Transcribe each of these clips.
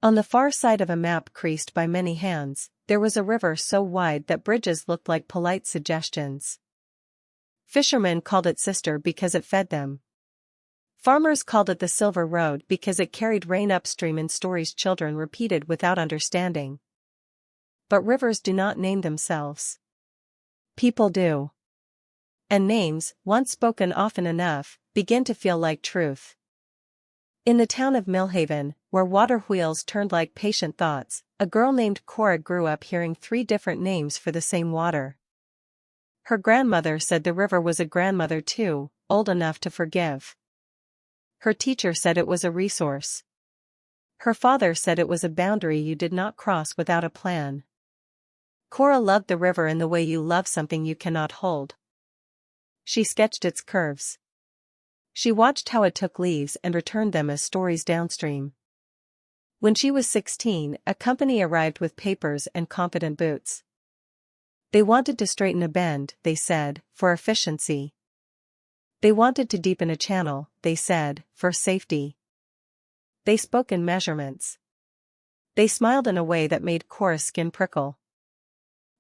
On the far side of a map creased by many hands, there was a river so wide that bridges looked like polite suggestions. Fishermen called it Sister because it fed them. Farmers called it the Silver Road because it carried rain upstream in stories children repeated without understanding. But rivers do not name themselves. People do. And names, once spoken often enough, begin to feel like truth. In the town of Millhaven, where water wheels turned like patient thoughts, a girl named Cora grew up hearing 3 different names for the same water. Her grandmother said the river was a grandmother too, old enough to forgive. Her teacher said it was a resource. Her father said it was a boundary you did not cross without a plan. Cora loved the river in the way you love something you cannot hold. She sketched its curves. She watched how it took leaves and returned them as stories downstream. When she was 16, a company arrived with papers and confident boots. They wanted to straighten a bend, they said, for efficiency. They wanted to deepen a channel, they said, for safety. They spoke in measurements. They smiled in a way that made Cora's skin prickle.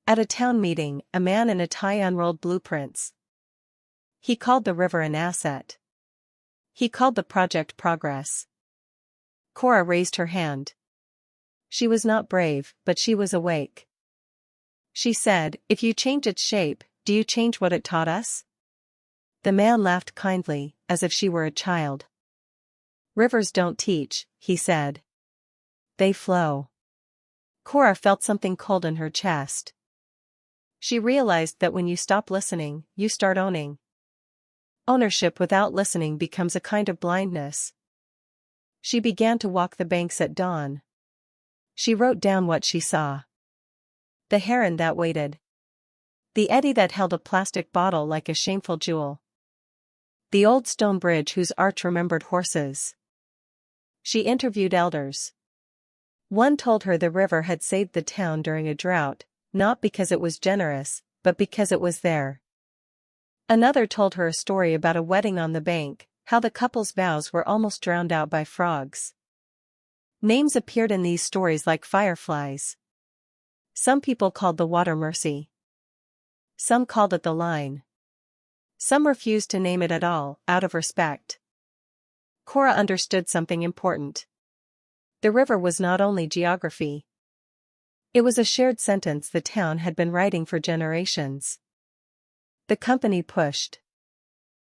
At a town meeting, a man in a tie unrolled blueprints. He called the river an asset. He called the project progress. Cora raised her hand. She was not brave, but she was awake. She said, "If you change its shape, do you change what it taught us?" The man laughed kindly, as if she were a child. "Rivers don't teach," he said. "They flow." Cora felt something cold in her chest. She realized that when you stop listening, you start owning. Ownership without listening becomes a kind of blindness. She began to walk the banks at dawn. She wrote down what she saw. The heron that waited. The eddy that held a plastic bottle like a shameful jewel. The old stone bridge whose arch remembered horses. She interviewed elders. One told her the river had saved the town during a drought, not because it was generous, but because it was there. Another told her a story about a wedding on the bank, how the couple's vows were almost drowned out by frogs. Names appeared in these stories like fireflies. Some people called the water Mercy. Some called it the Line. Some refused to name it at all, out of respect. Cora understood something important. The river was not only geography. It was a shared sentence the town had been writing for generations. The company pushed.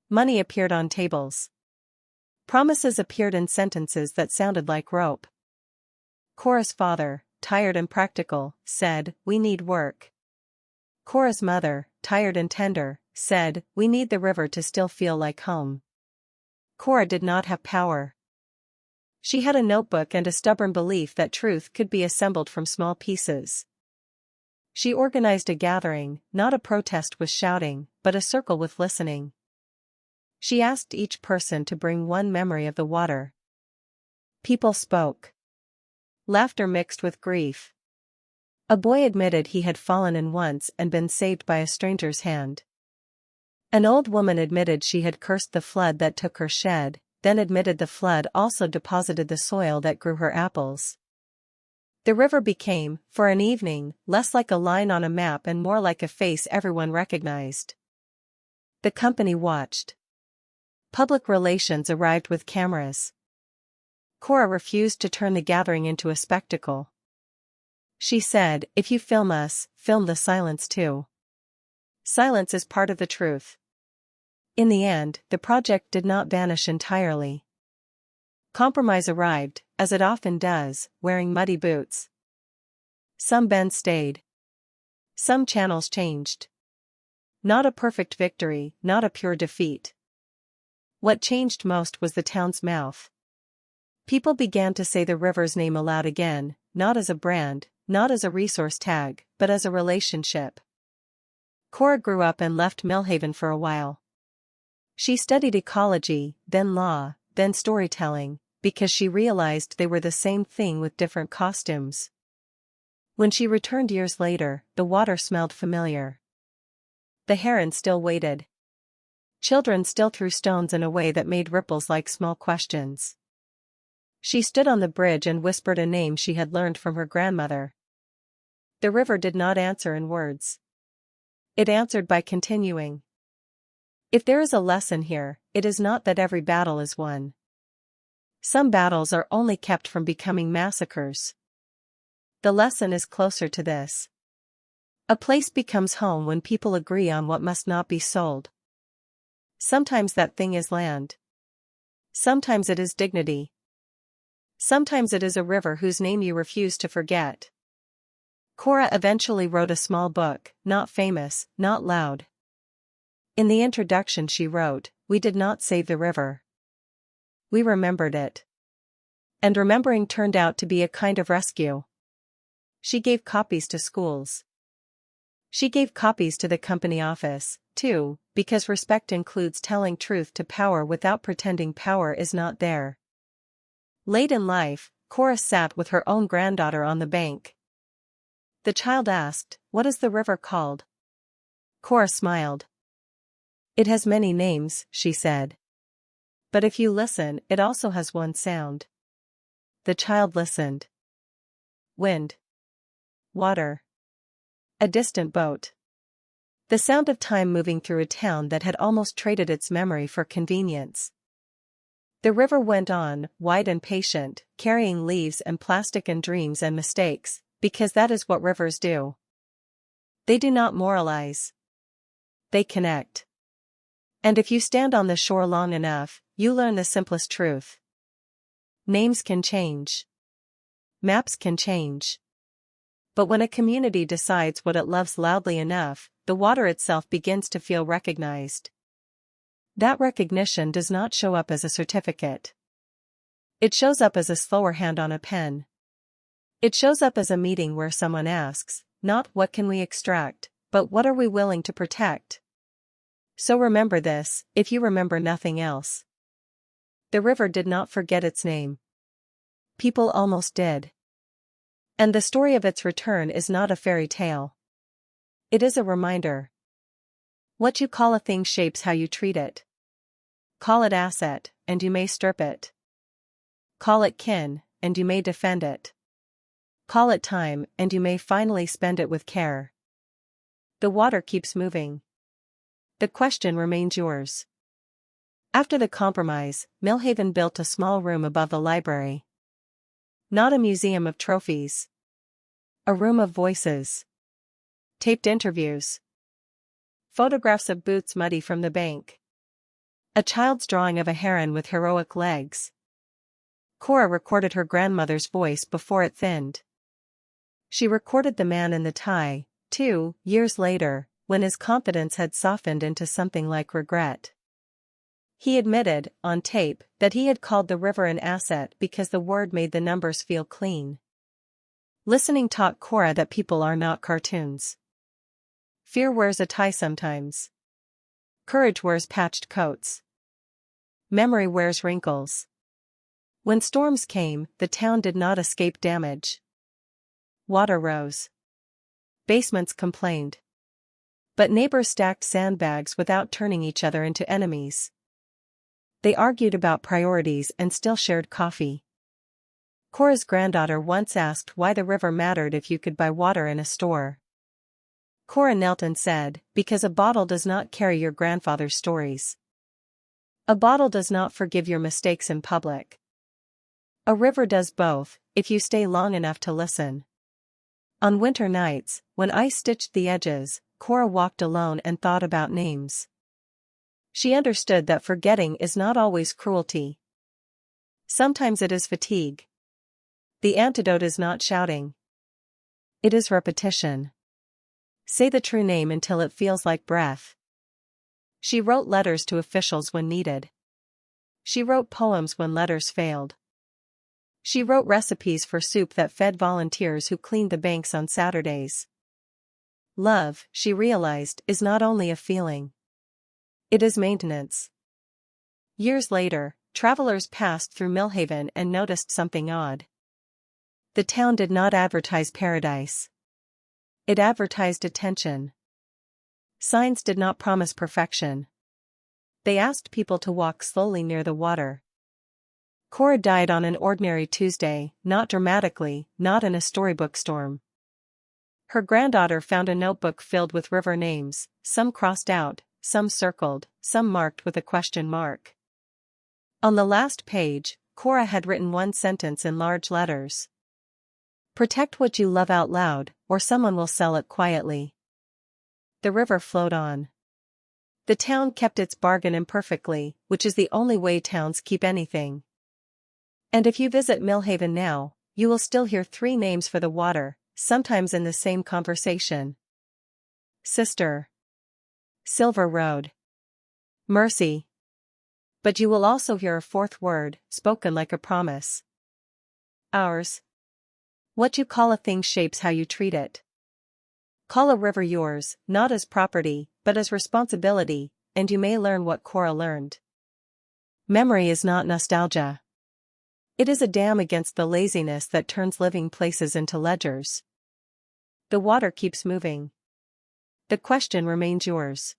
Money appeared on tables. Promises appeared in sentences that sounded like rope. Cora's father, tired and practical, said, "We need work." Cora's mother, tired and tender, said, "We need the river to still feel like home." Cora did not have power. She had a notebook and a stubborn belief that truth could be assembled from small pieces. She organized a gathering, not a protest with shouting, but a circle with listening. She asked each person to bring one memory of the water. People spoke. Laughter mixed with grief. A boy admitted he had fallen in once and been saved by a stranger's hand. An old woman admitted she had cursed the flood that took her shed, then admitted the flood also deposited the soil that grew her apples. The river became, for an evening, less like a line on a map and more like a face everyone recognized. The company watched. Public relations arrived with cameras. Cora refused to turn the gathering into a spectacle. She said, "If you film us, film the silence too. Silence is part of the truth." In the end, the project did not vanish entirely. Compromise arrived, as it often does, wearing muddy boots. Some bends stayed. Some channels changed. Not a perfect victory, not a pure defeat. What changed most was the town's mouth. People began to say the river's name aloud again, not as a brand, not as a resource tag, but as a relationship. Cora grew up and left Millhaven for a while. She studied ecology, then law, then storytelling, because she realized they were the same thing with different costumes. When she returned years later, the water smelled familiar. The heron still waited. Children still threw stones in a way that made ripples like small questions. She stood on the bridge and whispered a name she had learned from her grandmother. The river did not answer in words. It answered by continuing. If there is a lesson here, it is not that every battle is won. Some battles are only kept from becoming massacres. The lesson is closer to this. A place becomes home when people agree on what must not be sold. Sometimes that thing is land. Sometimes it is dignity. Sometimes it is a river whose name you refuse to forget. Cora eventually wrote a small book, not famous, not loud. In the introduction she wrote, "We did not save the river. We remembered it." And remembering turned out to be a kind of rescue. She gave copies to schools. She gave copies to the company office, too, because respect includes telling truth to power without pretending power is not there. Late in life, Cora sat with her own granddaughter on the bank. The child asked, "What is the river called?" Cora smiled. "It has many names," she said. "But if you listen, it also has one sound." The child listened. Wind. Water. A distant boat. The sound of time moving through a town that had almost traded its memory for convenience. The river went on, wide and patient, carrying leaves and plastic and dreams and mistakes, because that is what rivers do. They do not moralize. They connect. And if you stand on the shore long enough, you learn the simplest truth. Names can change. Maps can change. But when a community decides what it loves loudly enough, the water itself begins to feel recognized. That recognition does not show up as a certificate. It shows up as a slower hand on a pen. It shows up as a meeting where someone asks, not what can we extract, but what are we willing to protect? So remember this, if you remember nothing else. The river did not forget its name. People almost did. And the story of its return is not a fairy tale. It is a reminder. What you call a thing shapes how you treat it. Call it asset, and you may strip it. Call it kin, and you may defend it. Call it time, and you may finally spend it with care. The water keeps moving. The question remains yours. After the compromise, Millhaven built a small room above the library. Not a museum of trophies. A room of voices. Taped interviews. Photographs of boots muddy from the bank. A child's drawing of a heron with heroic legs. Cora recorded her grandmother's voice before it thinned. She recorded the man in the tie, too, years later, when his confidence had softened into something like regret. He admitted, on tape, that he had called the river an asset because the word made the numbers feel clean. Listening taught Cora that people are not cartoons. Fear wears a tie sometimes. Courage wears patched coats. Memory wears wrinkles. When storms came, the town did not escape damage. Water rose. Basements complained. But neighbors stacked sandbags without turning each other into enemies. They argued about priorities and still shared coffee. Cora's granddaughter once asked why the river mattered if you could buy water in a store. Cora knelt and said, "Because a bottle does not carry your grandfather's stories. A bottle does not forgive your mistakes in public. A river does both, if you stay long enough to listen." On winter nights, when ice stitched the edges, Cora walked alone and thought about names. She understood that forgetting is not always cruelty. Sometimes it is fatigue. The antidote is not shouting. It is repetition. Say the true name until it feels like breath. She wrote letters to officials when needed. She wrote poems when letters failed. She wrote recipes for soup that fed volunteers who cleaned the banks on Saturdays. Love, she realized, is not only a feeling. It is maintenance. Years later, travelers passed through Millhaven and noticed something odd. The town did not advertise paradise. It advertised attention. Signs did not promise perfection. They asked people to walk slowly near the water. Cora died on an ordinary Tuesday, not dramatically, not in a storybook storm. Her granddaughter found a notebook filled with river names, some crossed out, some circled, some marked with a question mark. On the last page, Cora had written one sentence in large letters. Protect what you love out loud, or someone will sell it quietly. The river flowed on. The town kept its bargain imperfectly, which is the only way towns keep anything. And if you visit Millhaven now, you will still hear three names for the water, sometimes in the same conversation. Sister. Silver Road. Mercy. But you will also hear a fourth word, spoken like a promise. Ours. What you call a thing shapes how you treat it. Call a river yours, not as property, but as responsibility, and you may learn what Cora learned. Memory is not nostalgia. It is a dam against the laziness that turns living places into ledgers. The water keeps moving. The question remains yours.